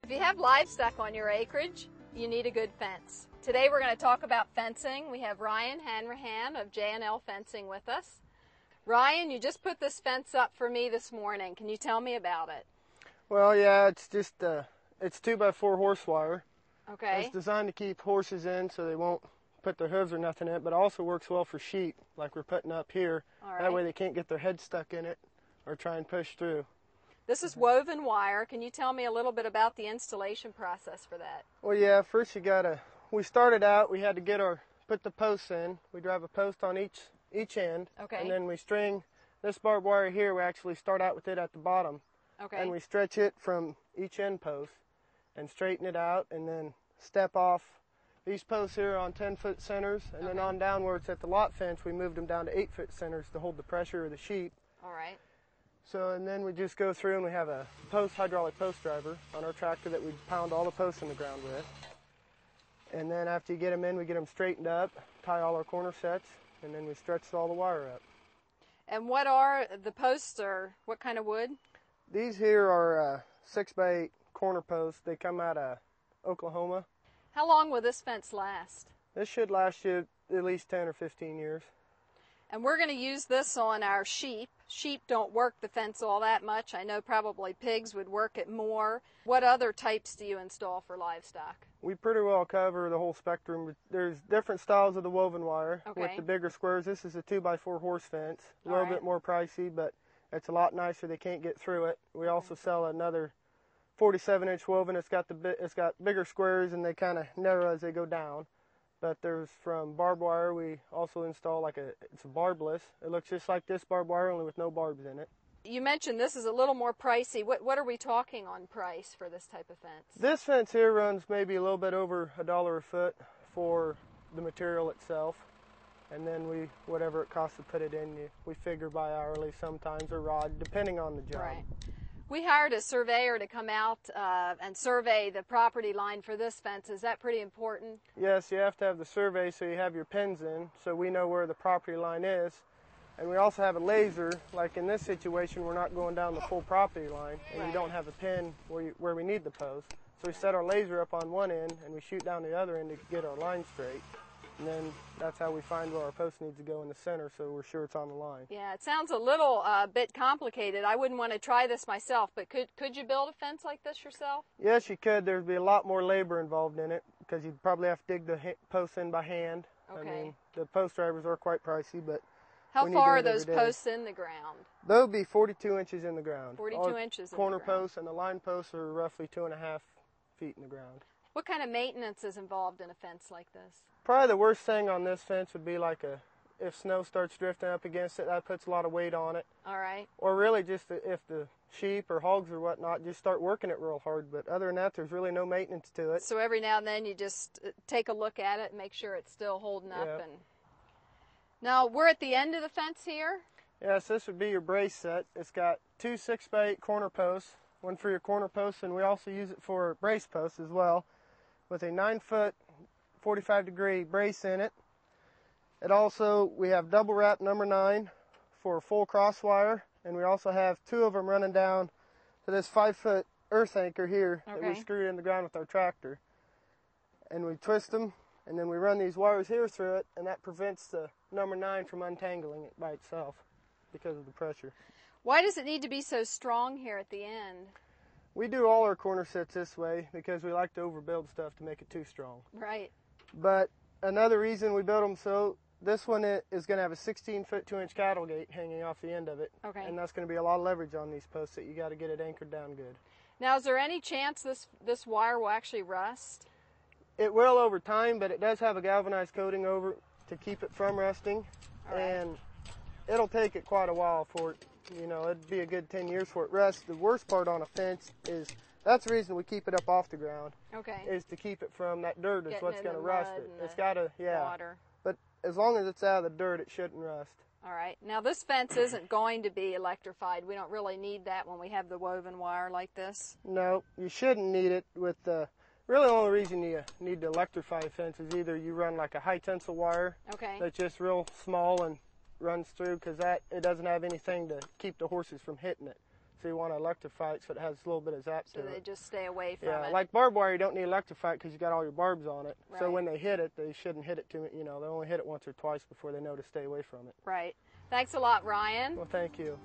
If you have livestock on your acreage, you need a good fence. Today we're going to talk about fencing. We have Ryan Hanrahan of J&L Fencing with us. Ryan, you just put this fence up for me this morning. Can you tell me about it? Well, yeah, it's just it's 2x4 horse wire. Okay. It's designed to keep horses in so they won't put their hooves or nothing in it, but it also works well for sheep, like we're putting up here. All right. That way they can't get their head stuck in it or try and push through. This is woven wire. Can you tell me a little bit about the installation process for that? Well, yeah, first we started out, we had to put the posts in. We drive a post on each end. Okay. And then we string this barbed wire here. We actually start out with it at the bottom. Okay. And we stretch it from each end post and straighten it out and then step off these posts here on 10-foot centers, and then on downwards at the lot fence we moved them down to 8-foot centers to hold the pressure of the sheep. All right. So, and then we just go through and we have a hydraulic post driver on our tractor that we pound all the posts in the ground with. And then after you get them in, we get them straightened up, tie all our corner sets, and then we stretch all the wire up. And what are the posts, or what kind of wood? These here are 6x8 corner posts. They come out of Oklahoma. How long will this fence last? This should last you at least 10 or 15 years. And we're going to use this on our sheep. Sheep don't work the fence all that much. I know probably pigs would work it more. What other types do you install for livestock? We pretty well cover the whole spectrum. There's different styles of the woven wire with the bigger squares. This is a 2x4 horse fence. A little bit more pricey, but it's a lot nicer. They can't get through it. We also sell another 47-inch woven. It's got bigger squares, and they kind of narrow as they go down. But there's from barbed wire, we also install it's a barbless. It looks just like this barbed wire, only with no barbs in it. You mentioned this is a little more pricey. What are we talking on price for this type of fence? This fence here runs maybe a little bit over $1 a foot for the material itself. And then whatever it costs to put it in, we figure by hourly sometimes, or rod, depending on the job. Right. We hired a surveyor to come out and survey the property line for this fence. Is that pretty important? Yes, you have to have the survey so you have your pins in, so we know where the property line is. And we also have a laser. Like in this situation, we're not going down the full property line, and you don't have a pin where we need the post. So we set our laser up on one end, and we shoot down the other end to get our line straight. And then that's how we find where our post needs to go in the center, so we're sure it's on the line. Yeah, it sounds a little bit complicated. I wouldn't want to try this myself, but could you build a fence like this yourself? Yes, you could. There'd be a lot more labor involved in it, because you'd probably have to dig the posts in by hand. Okay. I mean, the post drivers are quite pricey, but how far are those posts in the ground? They'll be 42 inches in the ground. 42 inches in the ground. Corner posts and the line posts are roughly 2.5 feet in the ground. What kind of maintenance is involved in a fence like this? Probably the worst thing on this fence would be if snow starts drifting up against it, that puts a lot of weight on it. All right. Or really just if the sheep or hogs or whatnot just start working it real hard. But other than that, there's really no maintenance to it. So every now and then you just take a look at it and make sure it's still holding up. Yep. And now we're at the end of the fence here. Yes, this would be your brace set. It's got 2 6x8 corner posts, one for your corner posts, and we also use it for brace posts as well, with a 9-foot 45-degree brace in it. We have double wrap number 9 for full cross wire, and we also have 2 of them running down to this 5-foot earth anchor here that we screwed in the ground with our tractor. And we twist them, and then we run these wires here through it, and that prevents the number 9 from untangling it by itself because of the pressure. Why does it need to be so strong here at the end? We do all our corner sets this way because we like to overbuild stuff to make it too strong. Right. But another reason we build them this one is going to have a 16-foot 2-inch cattle gate hanging off the end of it. Okay. And that's going to be a lot of leverage on these posts that you got to get it anchored down good. Now, is there any chance this wire will actually rust? It will over time, but it does have a galvanized coating over to keep it from rusting. All right. And it'll take it quite a while for it. It'd be a good 10 years for it rusts. The worst part on a fence is, that's the reason we keep it up off the ground. Okay. Is to keep it from that dirt is what's going to rust it. It's got to, water. But as long as it's out of the dirt, it shouldn't rust. All right. Now, this fence isn't going to be electrified. We don't really need that when we have the woven wire like this. No, you shouldn't need it with really the only reason you need to electrify a fence is either you run like a high tensile wire that's just real small and runs through, because it doesn't have anything to keep the horses from hitting it. So you want to electrify it so it has a little bit of zap to So they it. just stay away from Yeah, it. like barbed wire, you don't need to electrify it because you got all your barbs on it. So Right. when they hit it, they shouldn't hit it too, they only hit it once or twice before they know to stay away from it. Right. Thanks a lot, Ryan. Well, thank you.